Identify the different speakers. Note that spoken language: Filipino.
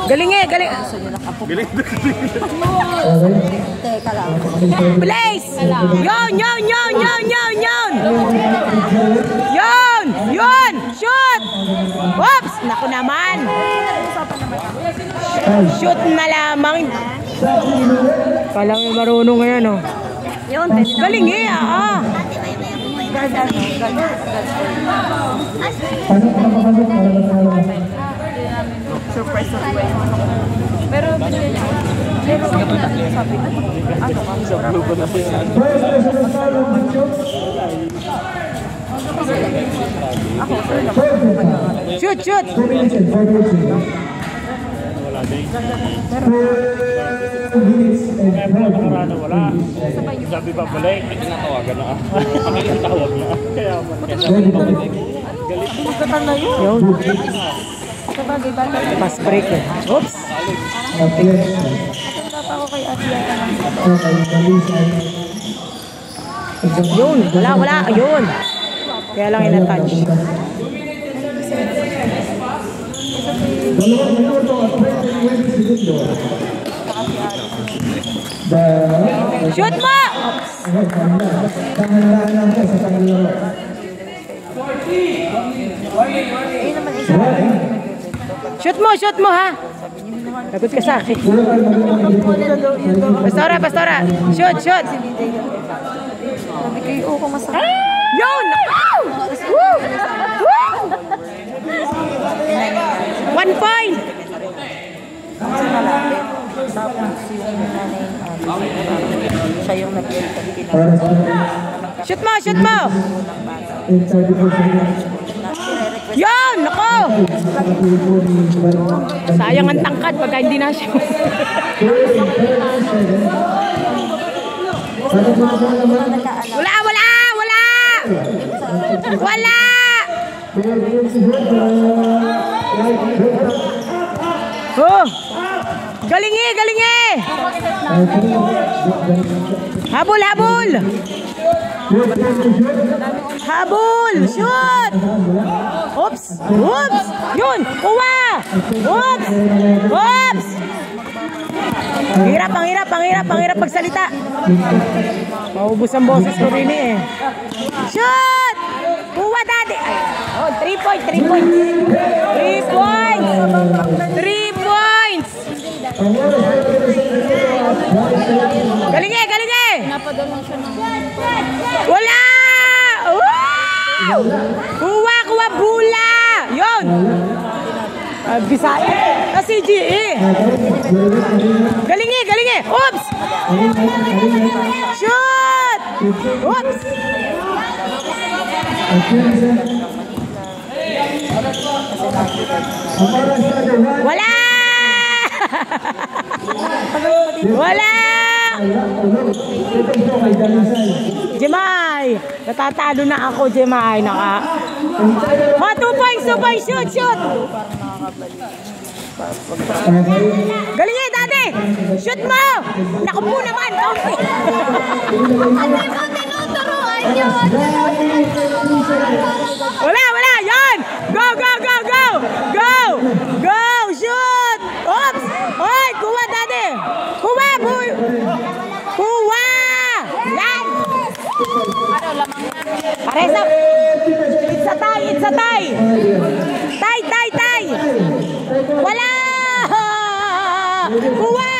Speaker 1: Galing eh, galing.
Speaker 2: Galing.
Speaker 3: Teka lang.
Speaker 1: Blaze! Yun! Yun! Shoot! Oops! Naku naman! Shoot na lamang. Kala mo marunong ngayon, oh.
Speaker 3: Yun,
Speaker 1: galing eh, ah.
Speaker 3: Surprise. Pero binili niya. Sabi ko, ano ka? Ako, sir naman.
Speaker 1: Shoot!
Speaker 2: Wala din. Wala. Sabi pa balik. Tinatawagan na. Pakikitawag na. Kaya galit.
Speaker 3: Magkatan na yun.
Speaker 1: Yun.
Speaker 3: Sabagay ba?
Speaker 1: Fast break eh. Oops!
Speaker 3: Natapa ko kay Asia.
Speaker 1: Yun! Wala! Ayun! Kaya lang ina-touch. Shoot mo! Shoot mo ha! Lagot ka sa akin. Pastora! Shoot!
Speaker 3: Sabi kayo, ko masakit.
Speaker 1: Yun! Woo! 1 point!
Speaker 3: Kasi malapit. Tapos yung nanay siya yung
Speaker 1: Shoot mo! Yun! Nako! Sayang ang tangkad pagka hindi na shoot. Wala! Oh! Galing eh! Habol! Shoot! Oops! Yun! Kuha! Oops! Panghirap pagsalita. Maubos ang boses ko rin eh. Shoot! Kuha daddy! Oh, 3 points! 3 points! Galing eh! Wala! Wow! Kuha bula! Yun! Bisaya! CGE! Galing eh! Oops! Shoot! Oops! Wala! Jemay! Natatalo na ako, Jemay. 2 points! Shoot! Galing eh, daddy! Shoot mo! Naku po naman! Wala! Yan! Go! Shoot! Oops! Oy! Kuha, daddy! Kuha! Yan! Paresa! It's a tie! Tay! Wala! Kuha!